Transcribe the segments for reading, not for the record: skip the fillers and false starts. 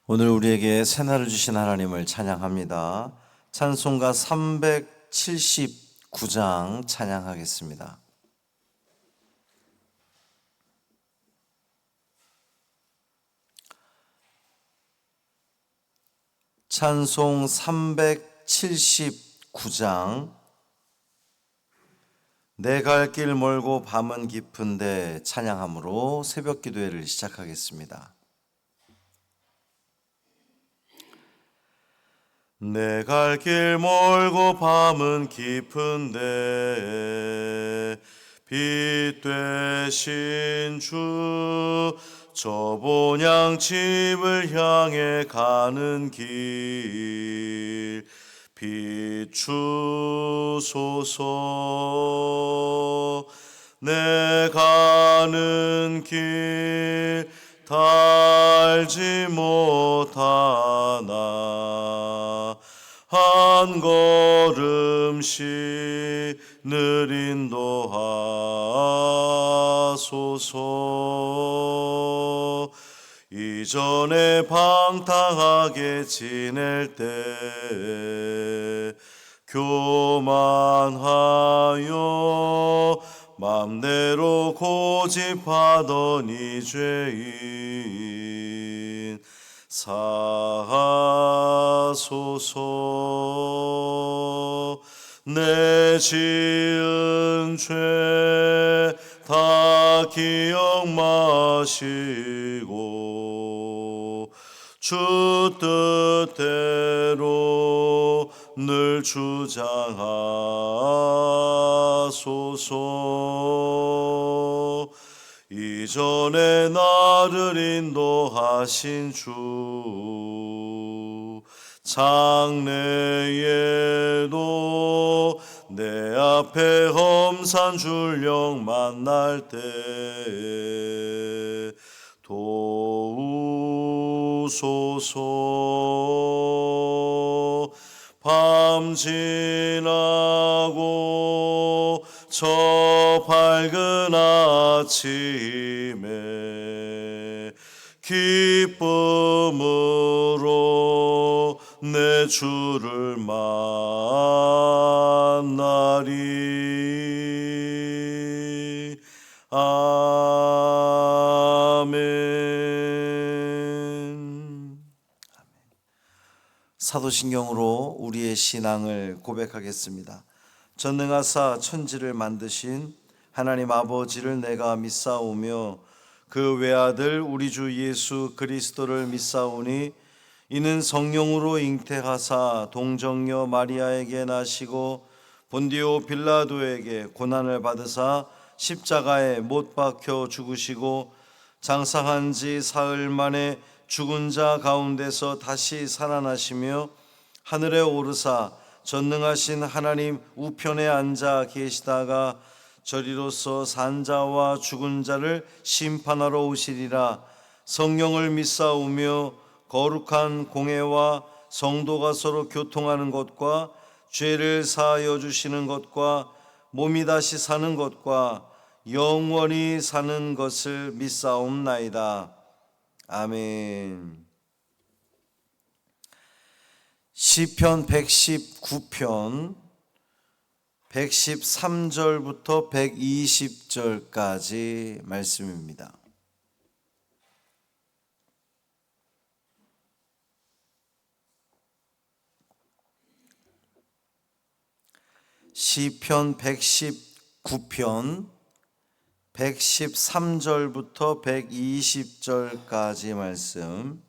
오늘 우리에게 새날을 주신 하나님을 찬양합니다. 찬송가 379장 찬양하겠습니다. 찬송 379장. 내 갈 길 멀고 밤은 깊은데 찬양함으로 새벽 기도회를 시작하겠습니다. 내 갈 길 멀고 밤은 깊은데 빛 되신 주 저 본향 집을 향해 가는 길 비추소서. 내 가는 길 달지 못하나 한 걸음씩 늘 인도하소서. 이전에 방탕하게 지낼 때 교만하여 맘대로 고집하던 이 죄인 사하소서. 내 지은 죄 다 기억 마시고 주 뜻대로 늘 주장하소서. 이전에 나를 인도하신 주 장래에도 내 앞에 험산 줄령 만날 때 도우소서. 밤 지나고 저 밝은 아침에 기쁨으로 내 주를 만나리. 아멘. 사도신경으로 우리의 신앙을 고백하겠습니다. 전능하사 천지를 만드신 하나님 아버지를 내가 믿사오며 그 외아들 우리 주 예수 그리스도를 믿사오니 이는 성령으로 잉태하사 동정녀 마리아에게 나시고 본디오 빌라도에게 고난을 받으사 십자가에 못 박혀 죽으시고 장사한 지 사흘 만에 죽은 자 가운데서 다시 살아나시며 하늘에 오르사 전능하신 하나님 우편에 앉아 계시다가 저리로서 산 자와 죽은 자를 심판하러 오시리라. 성령을 믿사오며 거룩한 공회와 성도가 서로 교통하는 것과 죄를 사하여 주시는 것과 몸이 다시 사는 것과 영원히 사는 것을 믿사옵나이다. 아멘. 시편 119편 113절부터 120절까지 말씀입니다. 시편 119편 113절부터 120절까지 말씀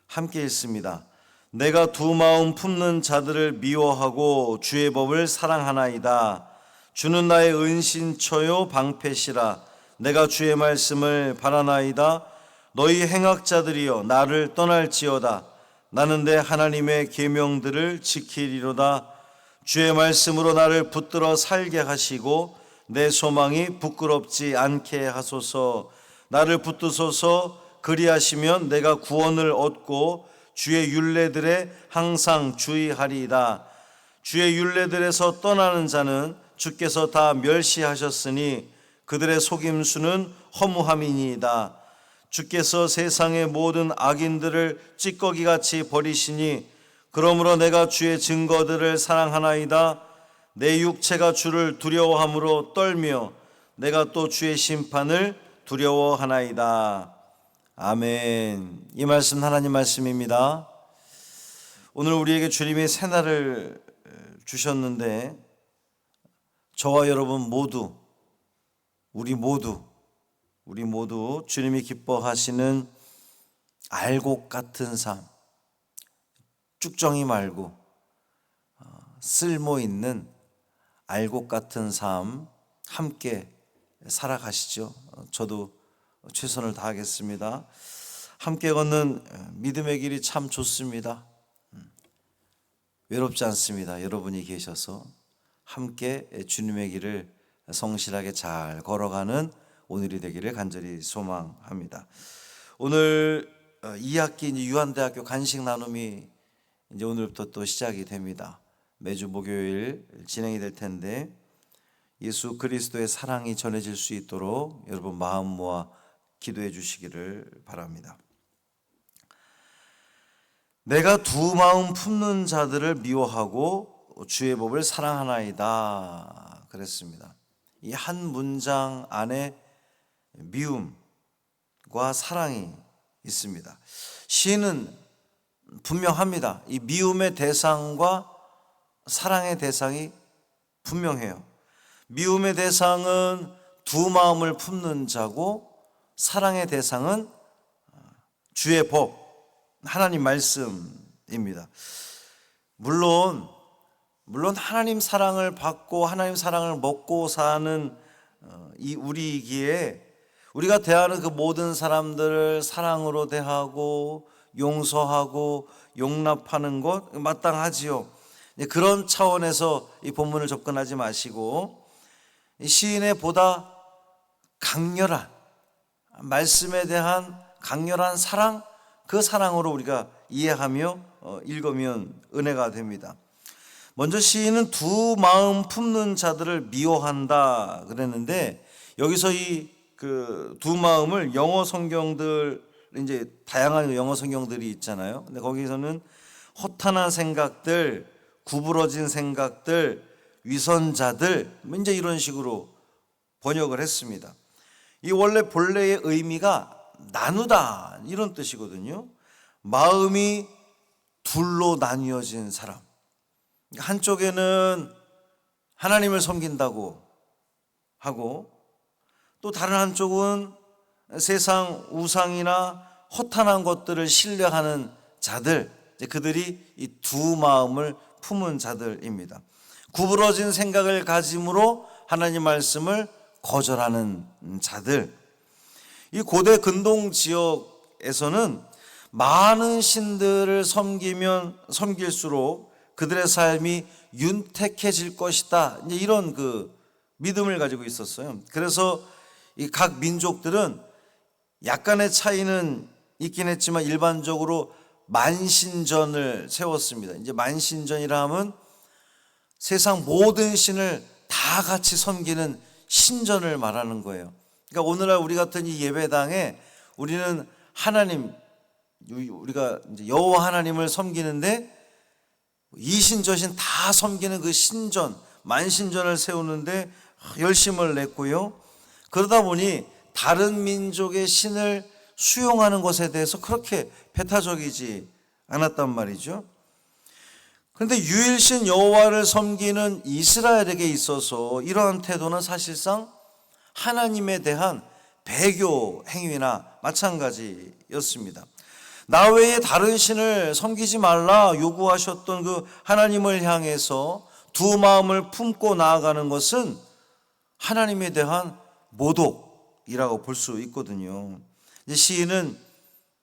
함께 읽습니다. 내가 두 마음 품는 자들을 미워하고 주의 법을 사랑하나이다. 주는 나의 은신처요 방패시라. 내가 주의 말씀을 바라나이다. 너희 행악자들이여 나를 떠날지어다. 나는 내 하나님의 계명들을 지키리로다. 주의 말씀으로 나를 붙들어 살게 하시고 내 소망이 부끄럽지 않게 하소서. 나를 붙드소서. 그리하시면 내가 구원을 얻고 주의 율례들에 항상 주의하리이다. 주의 율례들에서 떠나는 자는 주께서 다 멸시하셨으니 그들의 속임수는 허무함이니이다. 주께서 세상의 모든 악인들을 찌꺼기같이 버리시니 그러므로 내가 주의 증거들을 사랑하나이다. 내 육체가 주를 두려워함으로 떨며 내가 또 주의 심판을 두려워하나이다. 아멘. 이 말씀 하나님 말씀입니다. 오늘 우리에게 주님이 새날을 주셨는데 저와 여러분 모두 우리 모두 주님이 기뻐하시는 알곡 같은 삶, 쭉정이 말고 쓸모 있는 알곡 같은 삶 함께 살아가시죠. 저도 최선을 다하겠습니다. 함께 걷는 믿음의 길이 참 좋습니다. 외롭지 않습니다. 여러분이 계셔서 함께 주님의 길을 성실하게 잘 걸어가는 오늘이 되기를 간절히 소망합니다. 오늘 2학기 유한대학교 간식 나눔이 이제 오늘부터 또 시작이 됩니다. 매주 목요일 진행이 될 텐데 예수 그리스도의 사랑이 전해질 수 있도록 여러분 마음 모아 기도해 주시기를 바랍니다. 내가 두 마음 품는 자들을 미워하고 주의 법을 사랑하나이다 그랬습니다. 이 한 문장 안에 미움과 사랑이 있습니다. 시인은 분명합니다. 이 미움의 대상과 사랑의 대상이 분명해요. 미움의 대상은 두 마음을 품는 자고 사랑의 대상은 주의 법, 하나님 말씀입니다. 물론 하나님 사랑을 받고 하나님 사랑을 먹고 사는 이 우리이기에 우리가 대하는 그 모든 사람들을 사랑으로 대하고 용서하고 용납하는 것 마땅하지요. 그런 차원에서 이 본문을 접근하지 마시고 시인의 보다 강렬한 말씀에 대한 강렬한 사랑, 그 사랑으로 우리가 이해하며 읽으면 은혜가 됩니다. 먼저 시인은 두 마음 품는 자들을 미워한다 그랬는데 여기서 이 그 두 마음을 영어 성경들 이제 다양한 영어 성경들이 있잖아요. 근데 거기서는 허탄한 생각들, 구부러진 생각들, 위선자들 이제 이런 식으로 번역을 했습니다. 이 원래 본래의 의미가 나누다 이런 뜻이거든요. 마음이 둘로 나뉘어진 사람. 한쪽에는 하나님을 섬긴다고 하고 또 다른 한쪽은 세상 우상이나 허탄한 것들을 신뢰하는 자들, 그들이 이 두 마음을 품은 자들입니다. 구부러진 생각을 가짐으로 하나님 말씀을 거절하는 자들. 이 고대 근동 지역에서는 많은 신들을 섬길수록 그들의 삶이 윤택해질 것이다. 이제 이런 그 믿음을 가지고 있었어요. 그래서 이 각 민족들은 약간의 차이는 있긴 했지만 일반적으로 만신전을 세웠습니다. 이제 만신전이라 하면 세상 모든 신을 다 같이 섬기는 신전을 말하는 거예요. 그러니까 오늘날 우리 같은 이 예배당에 우리는 우리가 이제 여호와 하나님을 섬기는데 이신저신 다 섬기는 그 신전, 만신전을 세우는데 열심을 냈고요. 그러다 보니 다른 민족의 신을 수용하는 것에 대해서 그렇게 배타적이지 않았단 말이죠. 그런데 유일신 여호와를 섬기는 이스라엘에게 있어서 이러한 태도는 사실상 하나님에 대한 배교 행위나 마찬가지였습니다. 나 외에 다른 신을 섬기지 말라 요구하셨던 그 하나님을 향해서 두 마음을 품고 나아가는 것은 하나님에 대한 모독이라고 볼 수 있거든요. 시인은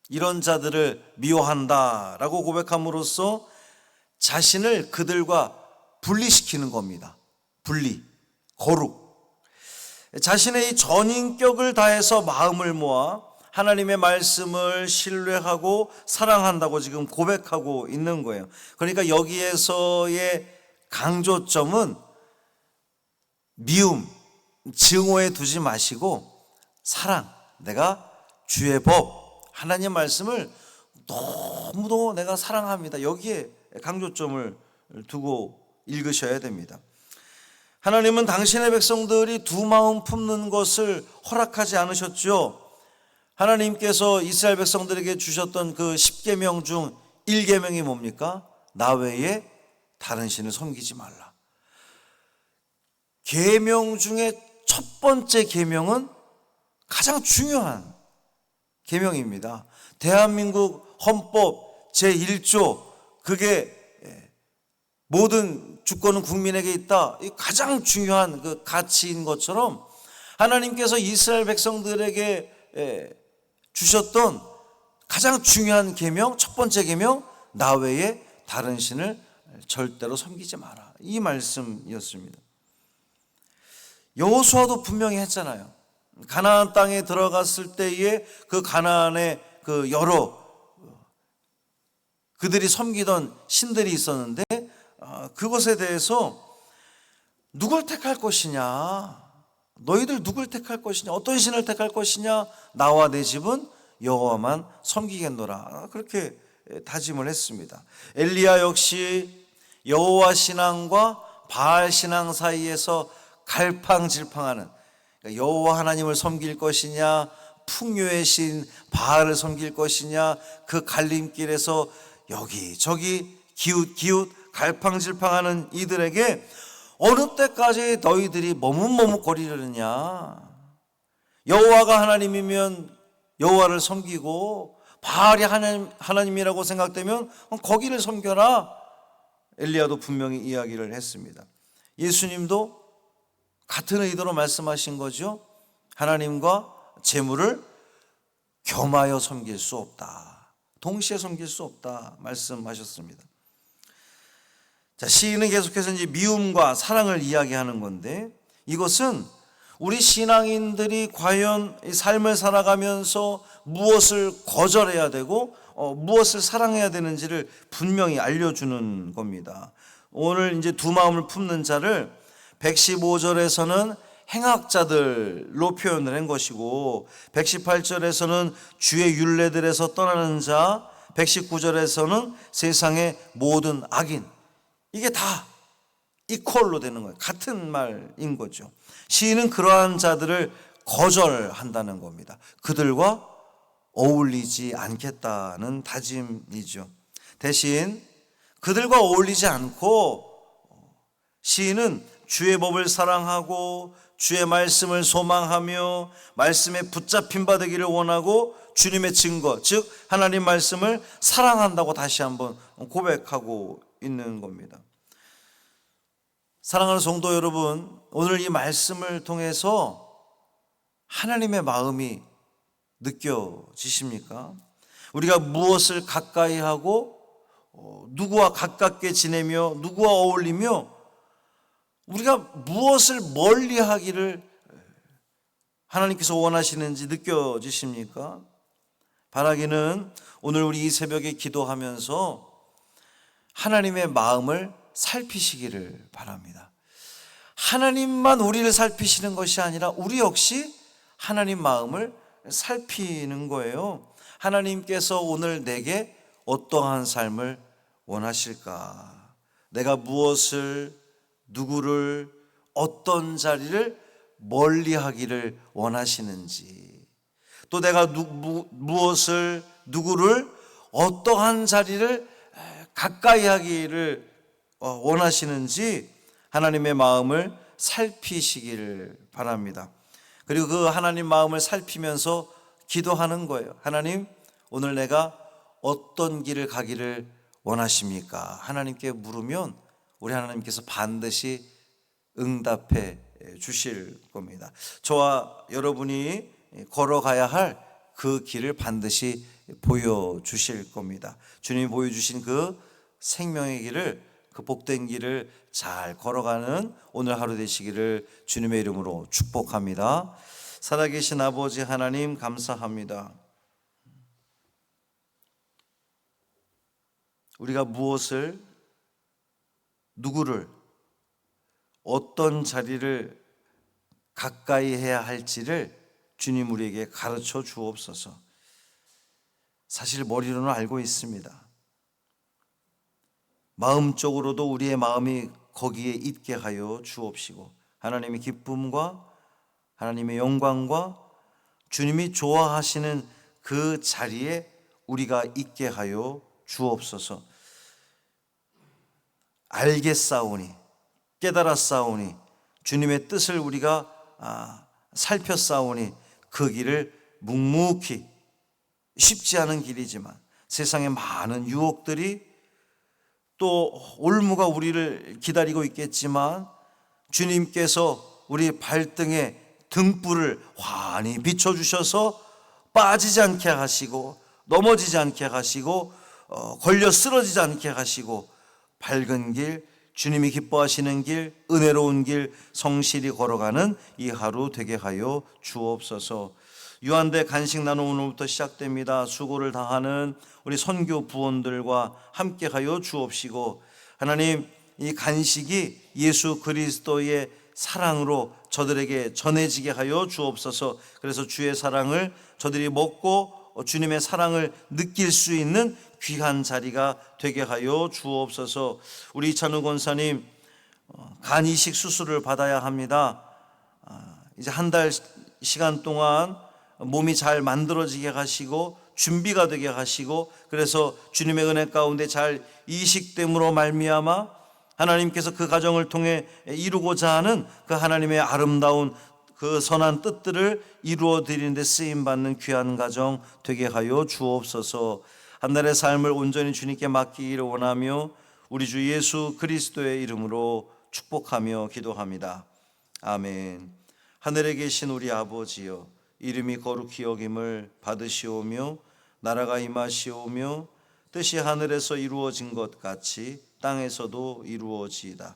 이런 자들을 미워한다라고 고백함으로써 자신을 그들과 분리시키는 겁니다. 거룩. 자신의 이 전인격을 다해서 마음을 모아 하나님의 말씀을 신뢰하고 사랑한다고 지금 고백하고 있는 거예요. 그러니까 여기에서의 강조점은 미움, 증오에 두지 마시고 사랑, 내가 주의 법, 하나님 말씀을 너무도 내가 사랑합니다. 여기에 강조점을 두고 읽으셔야 됩니다. 하나님은 당신의 백성들이 두 마음 품는 것을 허락하지 않으셨죠. 하나님께서 이스라엘 백성들에게 주셨던 그 10계명 중 1계명이 뭡니까? 나 외에 다른 신을 섬기지 말라. 계명 중에 첫 번째 계명은 가장 중요한 계명입니다. 대한민국 헌법 제1조, 그게 모든 주권은 국민에게 있다, 이 가장 중요한 그 가치인 것처럼 하나님께서 이스라엘 백성들에게 주셨던 가장 중요한 계명, 첫 번째 계명, 나 외에 다른 신을 절대로 섬기지 마라, 이 말씀이었습니다. 여호수아도 분명히 했잖아요. 가나안 땅에 들어갔을 때에 그 가나안의 그 여러 그들이 섬기던 신들이 있었는데 그것에 대해서 누굴 택할 것이냐, 너희들 누굴 택할 것이냐, 어떤 신을 택할 것이냐, 나와 내 집은 여호와만 섬기겠노라, 그렇게 다짐을 했습니다. 엘리야 역시 여호와 신앙과 바알 신앙 사이에서 갈팡질팡하는, 여호와 하나님을 섬길 것이냐, 풍요의 신 바알을 섬길 것이냐, 그 갈림길에서 여기저기 기웃기웃 갈팡질팡하는 이들에게 어느 때까지 너희들이 머뭇머뭇거리려느냐, 여호와가 하나님이면 여호와를 섬기고 바알이 하나님이라고 생각되면 거기를 섬겨라. 엘리야도 분명히 이야기를 했습니다. 예수님도 같은 의도로 말씀하신 거죠. 하나님과 재물을 겸하여 섬길 수 없다, 동시에 섬길 수 없다 말씀하셨습니다. 자, 시인은 계속해서 이제 미움과 사랑을 이야기하는 건데, 이것은 우리 신앙인들이 과연 이 삶을 살아가면서 무엇을 거절해야 되고 무엇을 사랑해야 되는지를 분명히 알려주는 겁니다. 오늘 이제 두 마음을 품는 자를 115절에서는 행악자들로 표현을 한 것이고, 118절에서는 주의 율례들에서 떠나는 자, 119절에서는 세상의 모든 악인, 이게 다 이퀄로 되는 거예요. 같은 말인 거죠. 시인은 그러한 자들을 거절한다는 겁니다. 그들과 어울리지 않겠다는 다짐이죠. 대신 그들과 어울리지 않고 시인은 주의 법을 사랑하고 주의 말씀을 소망하며 말씀에 붙잡힌 바 되기를 원하고 주님의 증거, 즉 하나님 말씀을 사랑한다고 다시 한번 고백하고 있는 겁니다. 사랑하는 성도 여러분, 오늘 이 말씀을 통해서 하나님의 마음이 느껴지십니까? 우리가 무엇을 가까이 하고 누구와 가깝게 지내며 누구와 어울리며 우리가 무엇을 멀리 하기를 하나님께서 원하시는지 느껴지십니까? 바라기는 오늘 우리 이 새벽에 기도하면서 하나님의 마음을 살피시기를 바랍니다. 하나님만 우리를 살피시는 것이 아니라 우리 역시 하나님 마음을 살피는 거예요. 하나님께서 오늘 내게 어떠한 삶을 원하실까? 내가 무엇을, 누구를, 어떤 자리를 멀리 하기를 원하시는지, 또 내가 무엇을, 누구를, 어떠한 자리를 가까이 하기를 원하시는지 하나님의 마음을 살피시기를 바랍니다. 그리고 그 하나님 마음을 살피면서 기도하는 거예요. 하나님, 오늘 내가 어떤 길을 가기를 원하십니까? 하나님께 물으면 우리 하나님께서 반드시 응답해 주실 겁니다. 저와 여러분이 걸어가야 할 그 길을 반드시 보여주실 겁니다. 주님이 보여주신 그 생명의 길을, 그 복된 길을 잘 걸어가는 오늘 하루 되시기를 주님의 이름으로 축복합니다. 살아계신 아버지 하나님, 감사합니다. 우리가 무엇을, 누구를, 어떤 자리를 가까이 해야 할지를 주님 우리에게 가르쳐 주옵소서. 사실 머리로는 알고 있습니다. 마음적으로도 우리의 마음이 거기에 있게 하여 주옵시고, 하나님의 기쁨과 하나님의 영광과 주님이 좋아하시는 그 자리에 우리가 있게 하여 주옵소서. 알겠사오니, 깨달았사오니, 주님의 뜻을 우리가 살폈사오니 그 길을 묵묵히, 쉽지 않은 길이지만 세상의 많은 유혹들이 또 올무가 우리를 기다리고 있겠지만 주님께서 우리 발등에 등불을 환히 비춰주셔서 빠지지 않게 하시고 넘어지지 않게 하시고 걸려 쓰러지지 않게 하시고 밝은 길, 주님이 기뻐하시는 길, 은혜로운 길 성실히 걸어가는 이 하루 되게 하여 주옵소서. 유한대 간식 나눔 오늘부터 시작됩니다. 수고를 다하는 우리 선교 부원들과 함께 하여 주옵시고, 하나님 이 간식이 예수 그리스도의 사랑으로 저들에게 전해지게 하여 주옵소서. 그래서 주의 사랑을 저들이 먹고 주님의 사랑을 느낄 수 있는 귀한 자리가 되게 하여 주옵소서. 우리 이찬우 권사님 간 이식 수술을 받아야 합니다. 이제 한 달 시간 동안 몸이 잘 만들어지게 하시고 준비가 되게 하시고, 그래서 주님의 은혜 가운데 잘 이식됨으로 말미암아 하나님께서 그 가정을 통해 이루고자 하는 그 하나님의 아름다운 그 선한 뜻들을 이루어 드리는 데 쓰임받는 귀한 가정 되게 하여 주옵소서. 한 달의 삶을 온전히 주님께 맡기기를 원하며 우리 주 예수 그리스도의 이름으로 축복하며 기도합니다. 아멘. 하늘에 계신 우리 아버지여, 이름이 거룩히 여김을 받으시오며 나라가 임하시오며 뜻이 하늘에서 이루어진 것 같이 땅에서도 이루어지이다.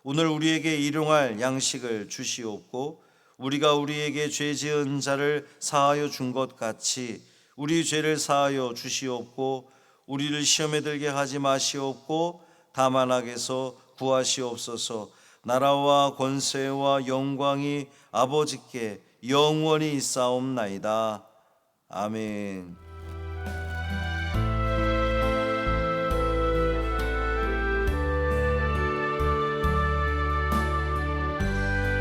오늘 우리에게 일용할 양식을 주시옵고 우리가 우리에게 죄 지은 자를 사하여 준 것 같이 우리 죄를 사하여 주시옵고 우리를 시험에 들게 하지 마시옵고 다만 악에서 구하시옵소서. 나라와 권세와 영광이 아버지께 영원히 있사옵나이다. 아멘.